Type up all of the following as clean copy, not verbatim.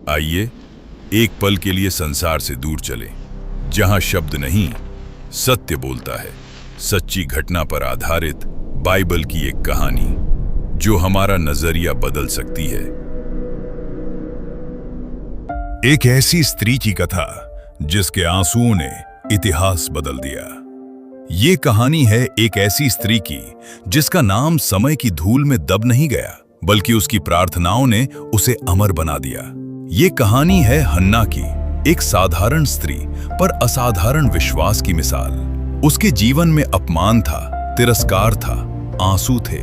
आइए एक पल के लिए संसार से दूर चलें, जहां शब्द नहीं, सत्य बोलता है। सच्ची घटना पर आधारित बाइबल की एक कहानी जो हमारा नजरिया बदल सकती है। एक ऐसी स्त्री की कथा जिसके आंसुओं ने इतिहास बदल दिया। ये कहानी है एक ऐसी स्त्री की जिसका नाम समय की धूल में दब नहीं गया, बल्कि उसकी प्रार्थनाओं ने उसे अमर बना दिया। ये कहानी है हन्ना की, एक साधारण स्त्री पर असाधारण विश्वास की मिसाल। उसके जीवन में अपमान था, तिरस्कार था, आंसू थे,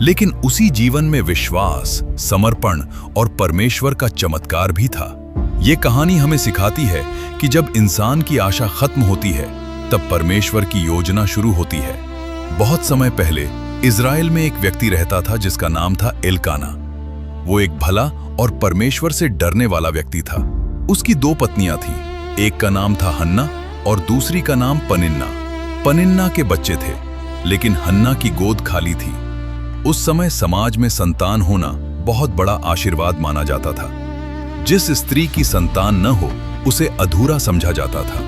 लेकिन उसी जीवन में विश्वास, समर्पण और परमेश्वर का चमत्कार भी था। ये कहानी हमें सिखाती है कि जब इंसान की आशा खत्म होती है, तब परमेश्वर की योजना शुरू होती है। बहुत समय पहले इज़राइल में एक व्यक्ति रहता था जिसका नाम था एल्काना। वो एक भला और परमेश्वर से डरने वाला व्यक्ति था। उसकी दो पत्नियां थीं, एक का नाम था हन्ना और दूसरी का नाम पनिन्ना। पनिन्ना के बच्चे थे, लेकिन हन्ना की गोद खाली थी। उस समय समाज में संतान होना बहुत बड़ा आशीर्वाद माना जाता था। जिस स्त्री की संतान न हो, उसे अधूरा समझा जाता था।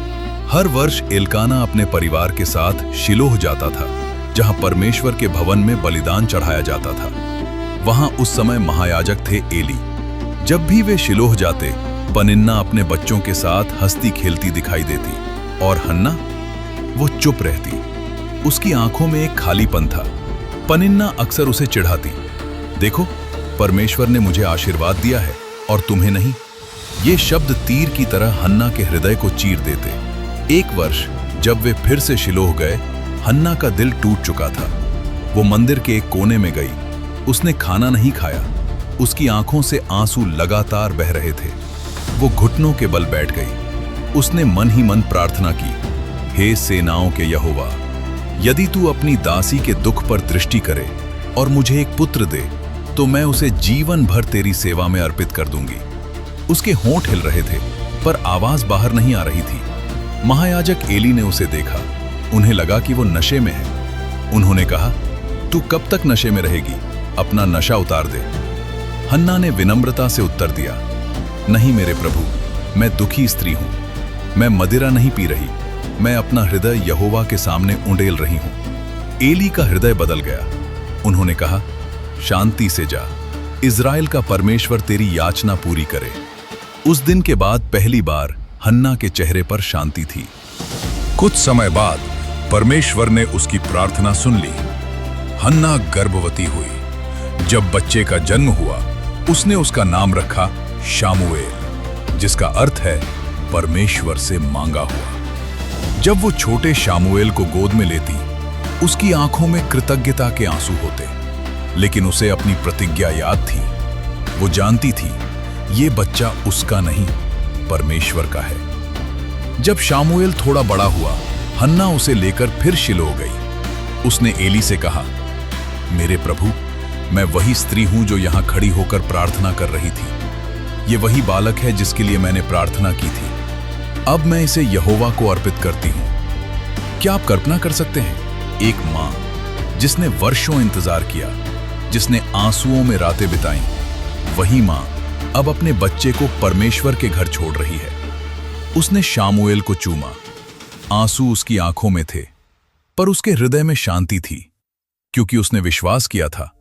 हर वर्ष एल्काना अपने परिवार के साथ शिलोह जाता था, जहां परमेश्वर के भवन में बलिदान चढ़ाया जाता था। वहां उस समय महायाजक थे एली। जब भी वे शिलोह जाते, पनिन्ना अपने बच्चों के साथ हंसती खेलती दिखाई देती और हन्ना, वो चुप रहती। उसकी आंखों में एक खालीपन था। पनिन्ना अक्सर उसे चिढ़ाती, देखो, परमेश्वर ने मुझे आशीर्वाद दिया है और तुम्हें नहीं। ये शब्द तीर की तरह हन्ना के हृदय को चीर देते। एक वर्ष जब वे फिर से शिलोह गए, हन्ना का दिल टूट चुका था। वो मंदिर के एक कोने में गई। उसने खाना नहीं खाया। उसकी आंखों से आंसू लगातार बह रहे थे। वो घुटनों के बल बैठ गई। उसने मन ही मन प्रार्थना की, हे सेनाओं के यहोवा, यदि तू अपनी दासी के दुख पर दृष्टि करे और मुझे एक पुत्र दे, तो मैं उसे जीवन भर तेरी सेवा में अर्पित कर दूंगी। उसके होंठ हिल रहे थे, पर आवाज बाहर नहीं आ रही थी। महायाजक एली ने उसे देखा। उन्हें लगा कि वो नशे में है। उन्होंने कहा, तू कब तक नशे में रहेगी? अपना नशा उतार दे। हन्ना ने विनम्रता से उत्तर दिया, नहीं मेरे प्रभु, मैं दुखी स्त्री हूं। मैं मदिरा नहीं पी रही। मैं अपना हृदय यहोवा के सामने उंडेल रही हूं। एली का हृदय बदल गया। उन्होंने कहा, शांति से जा, इज़राइल का परमेश्वर तेरी याचना पूरी करे। उस दिन के बाद पहली बार हन्ना के चेहरे पर शांति थी। कुछ समय बाद परमेश्वर ने उसकी प्रार्थना सुन ली। हन्ना गर्भवती हुई। जब बच्चे का जन्म हुआ, उसने उसका नाम रखा शामुएल, जिसका अर्थ है परमेश्वर से मांगा हुआ। जब वो छोटे शामुएल को गोद में लेती, उसकी आंखों में कृतज्ञता के आंसू होते, लेकिन उसे अपनी प्रतिज्ञा याद थी। वो जानती थी, ये बच्चा उसका नहीं, परमेश्वर का है। जब शामुएल थोड़ा बड़ा हुआ, हन्ना उसे लेकर फिर शिलोह गई। उसने एली से कहा, मेरे प्रभु, मैं वही स्त्री हूं जो यहां खड़ी होकर प्रार्थना कर रही थी। ये वही बालक है जिसके लिए मैंने प्रार्थना की थी। अब मैं इसे यहोवा को अर्पित करती हूं। क्या आप कल्पना कर सकते हैं, एक मां जिसने वर्षों इंतजार किया, जिसने आंसुओं में रातें बिताई, वही मां अब अपने बच्चे को परमेश्वर के घर छोड़ रही है। उसने शामुएल को चूमा। आंसू उसकी आंखों में थे, पर उसके हृदय में शांति थी, क्योंकि उसने विश्वास किया था,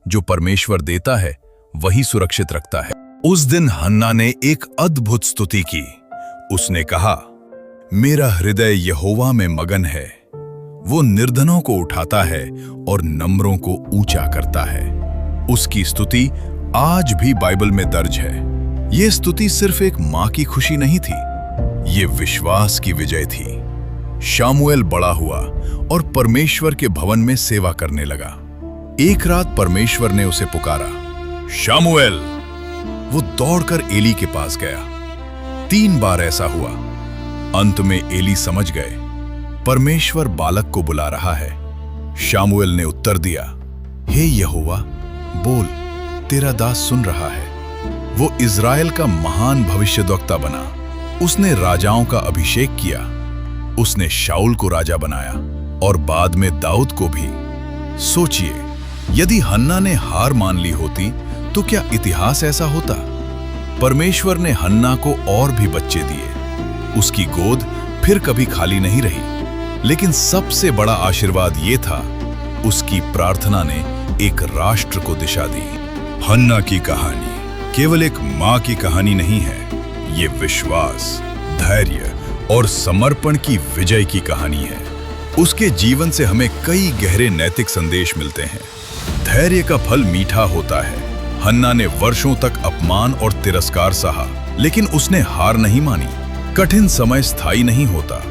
जो परमेश्वर देता है वही सुरक्षित रखता है। उस दिन हन्ना ने एक अद्भुत स्तुति की। उसने कहा, मेरा हृदय यहोवा में मगन है। वो निर्धनों को उठाता है और नम्रों को ऊंचा करता है। उसकी स्तुति आज भी बाइबल में दर्ज है। ये स्तुति सिर्फ एक मां की खुशी नहीं थी, ये विश्वास की विजय थी। शामुएल बड़ा हुआ और परमेश्वर के भवन में सेवा करने लगा। एक रात परमेश्वर ने उसे पुकारा, शामुएल। वो दौड़कर एली के पास गया। 3 बार ऐसा हुआ। अंत में एली समझ गए, परमेश्वर बालक को बुला रहा है। शामुएल ने उत्तर दिया, हे यहोवा, बोल, तेरा दास सुन रहा है। वो इज़राइल का महान भविष्यद्वक्ता बना। उसने राजाओं का अभिषेक किया। उसने शाऊल को राजा बनाया और बाद में दाऊद को भी। सोचिए, यदि हन्ना ने हार मान ली होती तो क्या इतिहास ऐसा होता? परमेश्वर ने हन्ना को और भी बच्चे दिए। उसकी गोद फिर कभी खाली नहीं रही। लेकिन सबसे बड़ा आशीर्वाद ये था, उसकी प्रार्थना ने एक राष्ट्र को दिशा दी। हन्ना की कहानी केवल एक माँ की कहानी नहीं है, ये विश्वास, धैर्य और समर्पण की विजय की कहानी है। उसके जीवन से हमें कई गहरे नैतिक संदेश मिलते हैं। धैर्य का फल मीठा होता है। हन्ना ने वर्षों तक अपमान और तिरस्कार सहा, लेकिन उसने हार नहीं मानी। कठिन समय स्थायी नहीं होता।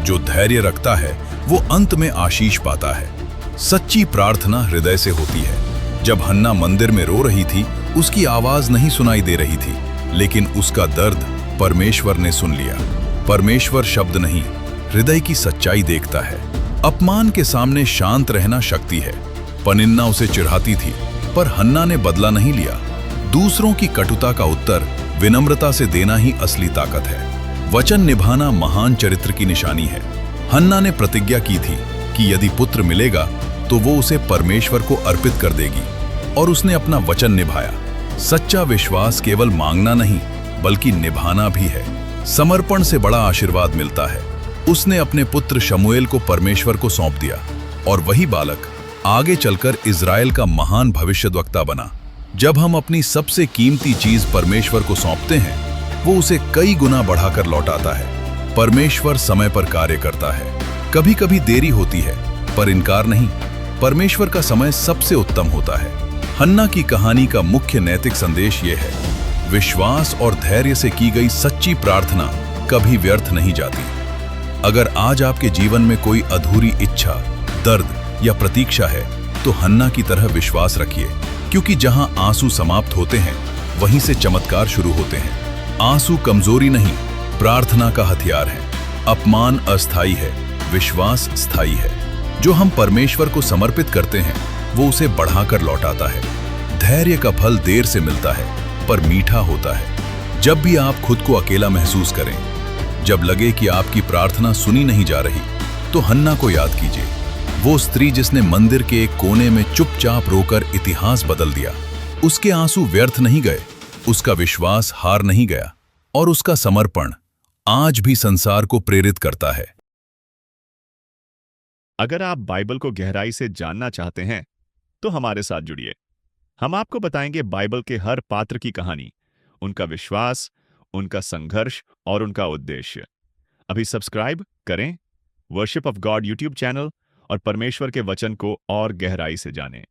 जो धैर्य रखता है वो अंत में आशीष पाता है। सच्ची प्रार्थना हृदय से होती है। जब हन्ना मंदिर में रो रही थी, उसकी आवाज नहीं सुनाई दे रही थी, लेकिन उसका दर्द परमेश्वर ने सुन लिया। परमेश्वर शब्द नहीं, हृदय की सच्चाई देखता है। अपमान के सामने शांत रहना शक्ति है। पनिन्ना उसे चिढ़ाती थी, पर हन्ना ने बदला नहीं लिया। दूसरों की कटुता का उत्तर विनम्रता से देना ही असली ताकत है। वचन निभाना महान चरित्र की निशानी है। हन्ना ने प्रतिज्ञा की थी कि यदि पुत्र मिलेगा तो वो उसे परमेश्वर को अर्पित कर देगी, और उसने अपना वचन निभाया। सच्चा विश्वास केवल मांगना नहीं, बल्कि निभाना भी है। समर्पण से बड़ा आशीर्वाद मिलता है। उसने अपने पुत्र शमूएल को परमेश्वर को सौंप दिया, और वही बालक आगे चलकर इज़राइल का महान भविष्यद्वक्ता बना। जब हम अपनी सबसे कीमती चीज परमेश्वर को सौंपते हैं, वो उसे कई गुना बढ़ाकर लौटाता है। परमेश्वर समय पर कार्य करता है। कभी कभी देरी होती है, पर इनकार नहीं। परमेश्वर का समय सबसे उत्तम होता है। हन्ना की कहानी का मुख्य नैतिक संदेश ये है, विश्वास और धैर्य से की गई सच्ची प्रार्थना कभी व्यर्थ नहीं जाती। अगर आज आपके जीवन में कोई अधूरी इच्छा, दर्द या प्रतीक्षा है, तो हन्ना की तरह विश्वास रखिए, क्योंकि जहां आंसू समाप्त होते हैं, वहीं से चमत्कार शुरू होते हैं। आंसू कमजोरी नहीं, प्रार्थना का हथियार है। अपमान अस्थायी है, विश्वास स्थायी है। जो हम परमेश्वर को समर्पित करते हैं, वो उसे बढ़ाकर लौटाता है। धैर्य का फल देर से मिलता है, पर मीठा होता है। जब भी आप खुद को अकेला महसूस करें, जब लगे कि आपकी प्रार्थना सुनी नहीं जा रही, तो हन्ना को याद कीजिए। वो स्त्री जिसने मंदिर के एक कोने में चुपचाप रोकर इतिहास बदल दिया। उसके आंसू व्यर्थ नहीं गए, उसका विश्वास हार नहीं गया, और उसका समर्पण आज भी संसार को प्रेरित करता है। अगर आप बाइबल को गहराई से जानना चाहते हैं, तो हमारे साथ जुड़िए। हम आपको बताएंगे बाइबल के हर पात्र की कहानी, उनका विश्वास, उनका संघर्ष और उनका उद्देश्य। अभी सब्सक्राइब करें worship of God YouTube channel और परमेश्वर के वचन को और गहराई से जानें।